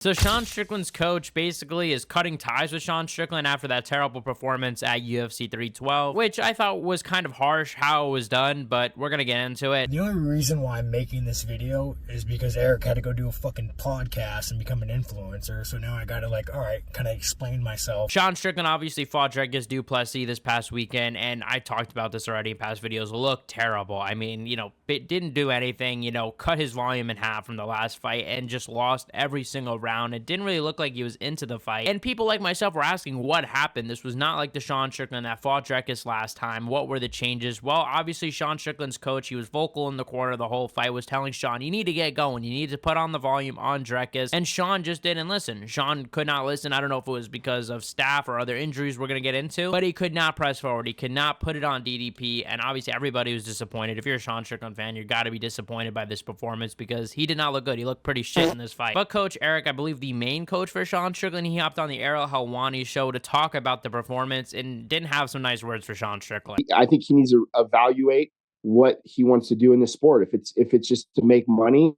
So Sean Strickland's coach basically is cutting ties with Sean Strickland after that terrible performance at UFC 312, which I thought was kind of harsh how it was done, but we're going to get into it. The only reason why I'm making this video is because Eric had to go do a fucking podcast and become an influencer, so now I gotta alright, kind of explain myself. Sean Strickland obviously fought dricus du Plessis this past weekend, and I talked about this already in past videos. Looked terrible. I mean, it didn't do anything, cut his volume in half from the last fight and just lost every single round. It didn't really look like he was into the fight. And people like myself were asking what happened. This was not like the Sean Strickland that fought dricus last time. What were the changes? Well, obviously Sean Strickland's coach, he was vocal in the corner the whole fight, was telling Sean, you need to get going. You need to put on the volume on dricus. And Sean just didn't listen. Sean could not listen. I don't know if it was because of staff or other injuries we're going to get into, but he could not press forward. He could not put it on DDP. And obviously everybody was disappointed. If you're a Sean Strickland fan, you got to be disappointed by this performance because he did not look good. He looked pretty shit in this fight. But Coach Eric, I believe the main coach for Sean Strickland, he hopped on the Ariel Helwani show to talk about the performance and didn't have some nice words for Sean Strickland. I think he needs to evaluate what he wants to do in the sport. If it's just to make money,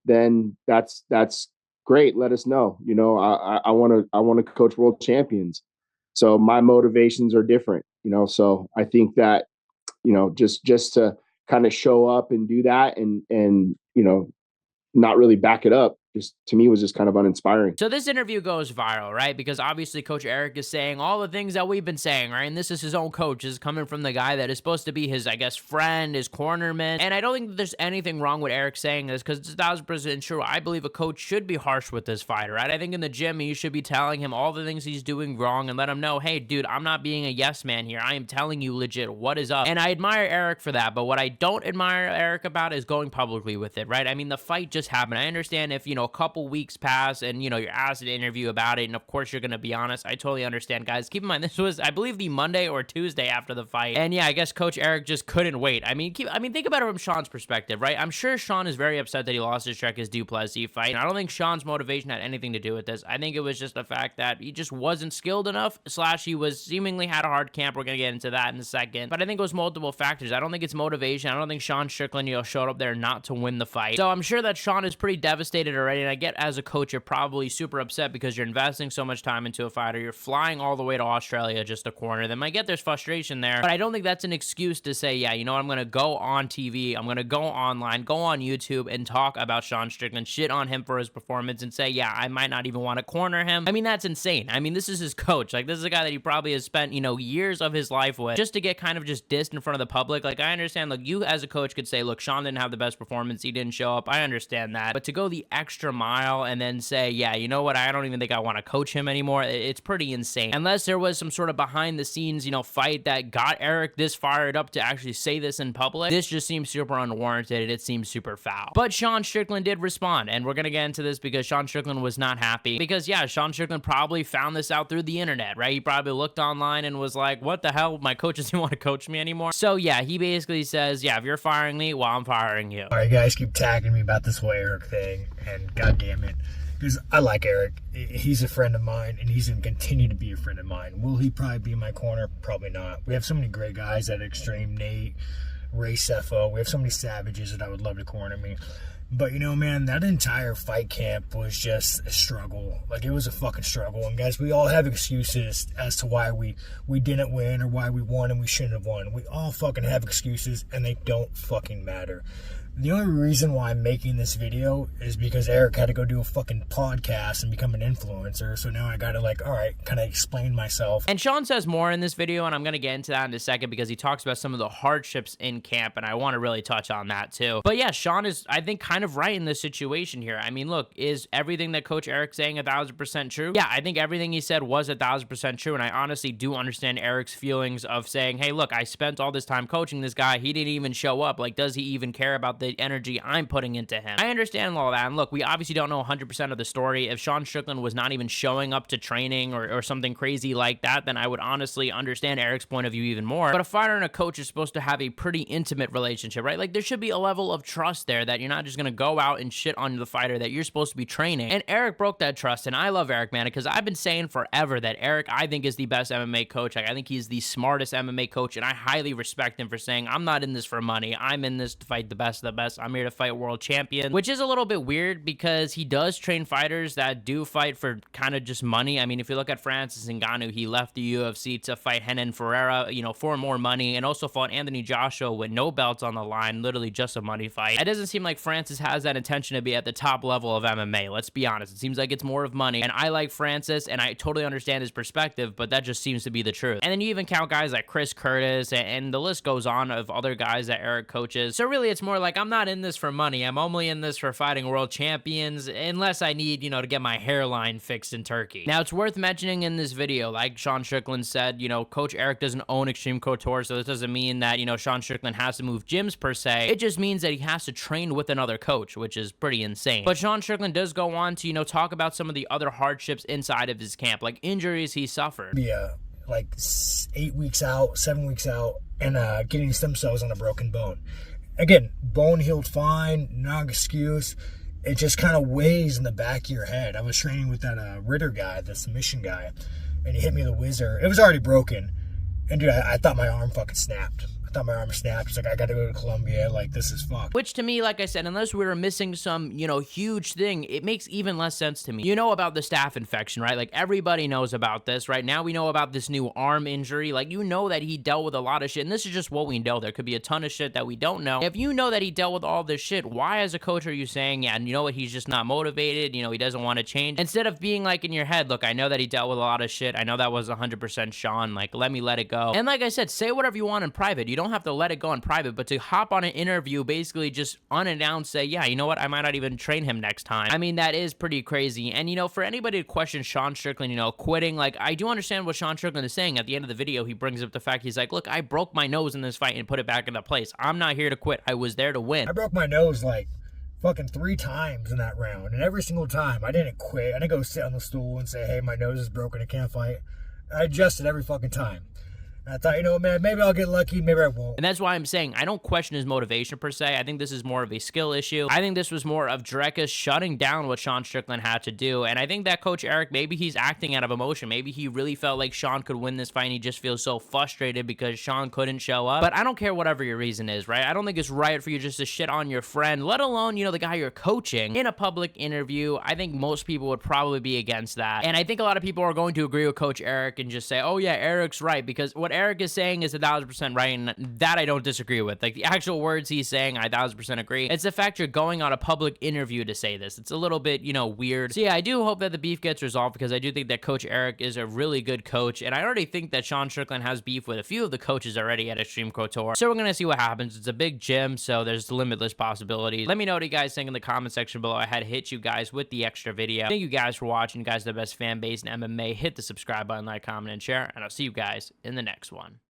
then that's great. Let us know. I want to coach world champions. So my motivations are different, so I think that, just to kind of show up and do that and not really back it up, just to me was just kind of uninspiring. So this interview goes viral, right? Because obviously Coach Eric is saying all the things that we've been saying, right? And this is his own coach. This is coming from the guy that is supposed to be his, I guess, friend, his cornerman. And I don't think that there's anything wrong with Eric saying this because it's 1,000% true. I believe a coach should be harsh with this fighter, right? I think in the gym, you should be telling him all the things he's doing wrong and let him know, hey, dude, I'm not being a yes man here. I am telling you legit what is up. And I admire Eric for that. But what I don't admire Eric about is going publicly with it, right? I mean, the fight just happened. I understand if, a couple weeks pass and, you're asked an interview about it, and of course you're going to be honest. I totally understand, guys. Keep in mind, this was, I believe, the Monday or Tuesday after the fight. And yeah, I guess Coach Eric just couldn't wait. I mean, think about it from Sean's perspective, right? I'm sure Sean is very upset that he lost his dricus du Plessis fight. And I don't think Sean's motivation had anything to do with this. I think it was just the fact that he just wasn't skilled enough, / he was seemingly had a hard camp. We're going to get into that in a second. But I think it was multiple factors. I don't think it's motivation. I don't think Sean Strickland, showed up there not to win the fight. So I'm sure that Sean is pretty devastated already. And I get as a coach, you're probably super upset because you're investing so much time into a fighter. You're flying all the way to Australia just to corner them. I get there's frustration there, but I don't think that's an excuse to say, yeah, I'm going to go on TV. I'm going to go online, go on YouTube and talk about Sean Strickland, shit on him for his performance and say, yeah, I might not even want to corner him. I mean, that's insane. I mean, this is his coach. This is a guy that he probably has spent, years of his life with just to get kind of just dissed in front of the public. I understand, you as a coach could say, look, Sean didn't have the best performance. He didn't show up. I understand that. But to go the extra mile and then say, yeah, you know what? I don't even think I want to coach him anymore. It's pretty insane. Unless there was some sort of behind the scenes, fight that got Eric this fired up to actually say this in public. This just seems super unwarranted. It seems super foul. But Sean Strickland did respond, and we're going to get into this because Sean Strickland was not happy. Because yeah, Sean Strickland probably found this out through the internet, right? He probably looked online and was like, what the hell? My coach doesn't want to coach me anymore. So yeah, he basically says, yeah, if you're firing me, well, I'm firing you. All right, guys, keep tagging me about this whole Eric thing, and god damn it. Because I like Eric. He's a friend of mine, and he's going to continue to be a friend of mine. Will he probably be in my corner? Probably not. We have so many great guys at Extreme, Nate, Ray Cepho. We have so many savages that I would love to corner me. But, man, that entire fight camp was just a struggle. It was a fucking struggle. And, guys, we all have excuses as to why we didn't win or why we won and we shouldn't have won. We all fucking have excuses, and they don't fucking matter. The only reason why I'm making this video is because Eric had to go do a fucking podcast and become an influencer. So now I gotta alright, kind of explain myself. And Sean says more in this video, and I'm gonna get into that in a second because he talks about some of the hardships in camp, and I want to really touch on that too. But yeah, Sean is, I think, kind of right in this situation here. I mean, look, is everything that Coach Eric's saying 1,000% true? Yeah, I think everything he said was 1,000% true, and I honestly do understand Eric's feelings of saying, hey, look, I spent all this time coaching this guy. He didn't even show up. Does he even care about the energy I'm putting into him? I understand all that, and look, we obviously don't know 100% of the story. If Sean Strickland was not even showing up to training or something crazy like that, then I would honestly understand Eric's point of view even more. But a fighter and a coach is supposed to have a pretty intimate relationship, right? There should be a level of trust there that you're not just gonna go out and shit on the fighter that you're supposed to be training. And Eric broke that trust, and I love Eric, man, because I've been saying forever that Eric, I think, is the best MMA coach. I think he's the smartest MMA coach, and I highly respect him for saying, I'm not in this for money. I'm in this to fight the best of the best. I'm here to fight world champions, which is a little bit weird because he does train fighters that do fight for kind of just money. I mean, if you look at Francis Ngannou, he left the UFC to fight Renan Ferreira, you know, for more money, and also fought Anthony Joshua with no belts on the line, literally just a money fight. It doesn't seem like Francis has that intention to be at the top level of MMA. Let's be honest. It seems like it's more of money, and I like Francis, and I totally understand his perspective, but that just seems to be the truth. And then you even count guys like Chris Curtis, and the list goes on of other guys that Eric coaches. So really, it's more like I'm not in this for money. I'm only in this for fighting world champions, unless I need, you know, to get my hairline fixed in Turkey. Now, it's worth mentioning in this video, like Sean Strickland said, you know, Coach Eric doesn't own Extreme Couture, so this doesn't mean that, you know, Sean Strickland has to move gyms per se. It just means that he has to train with another coach, which is pretty insane. But Sean Strickland does go on to, you know, talk about some of the other hardships inside of his camp, like injuries he suffered. Yeah, like 8 weeks out, 7 weeks out, and getting stem cells on a broken bone. Again, bone healed fine, no excuse. It just kind of weighs in the back of your head. I was training with that Ritter guy, the submission guy, and he hit me with a whizzer. It was already broken. And dude, I thought my arm fucking snapped. I thought my arm snapped. It's like, I got to go to Colombia. Like, this is fucked. Which to me, like I said, unless we were missing some, you know, huge thing, it makes even less sense to me. You know about the staph infection, right? Like, everybody knows about this, right? Now we know about this new arm injury. Like, you know that he dealt with a lot of shit, and this is just what we know. There could be a ton of shit that we don't know. If you know that he dealt with all this shit, why as a coach are you saying, yeah, and you know what, he's just not motivated, you know, he doesn't want to change? Instead of being like in your head, look, I know that he dealt with a lot of shit. I know that was 100% Sean. Like, let me let it go. And like I said, say whatever you want in private. You don't have to let it go in private, but to hop on an interview, basically just unannounced say, yeah, you know what, I might not even train him next time. I mean, that is pretty crazy. And, you know, for anybody to question Sean Strickland, you know, quitting, like, I do understand what Sean Strickland is saying. At the end of the video, he brings up the fact, he's like, look, I broke my nose in this fight and put it back into place. I'm not here to quit. I was there to win. I broke my nose like fucking 3 times in that round, and every single time I didn't quit. I didn't go sit on the stool and say, hey, my nose is broken, I can't fight. I adjusted every fucking time. I thought, you know, man, maybe I'll get lucky, maybe I won't. And that's why I'm saying I don't question his motivation per se. I think this is more of a skill issue. I think this was more of dricus shutting down what Sean Strickland had to do. And I think that Coach Eric, maybe he's acting out of emotion. Maybe he really felt like Sean could win this fight and he just feels so frustrated because Sean couldn't show up. But I don't care whatever your reason is, right? I don't think it's right for you just to shit on your friend, let alone, you know, the guy you're coaching in a public interview. I think most people would probably be against that. And I think a lot of people are going to agree with Coach Eric and just say, oh yeah, Eric's right, because what Eric is saying is 1,000% right, and that I don't disagree with. Like, the actual words he's saying, I 1,000% agree. It's the fact you're going on a public interview to say this. It's a little bit, you know, weird. So yeah, I do hope that the beef gets resolved, because I do think that Coach Eric is a really good coach, and I already think that Sean Strickland has beef with a few of the coaches already at Extreme Couture. So we're gonna see what happens. It's a big gym, so there's limitless possibilities. Let me know what you guys think in the comment section below. I had to hit you guys with the extra video. Thank you guys for watching. You guys are the best fan base in MMA. Hit the subscribe button, like, comment, and share, and I'll see you guys in the next one.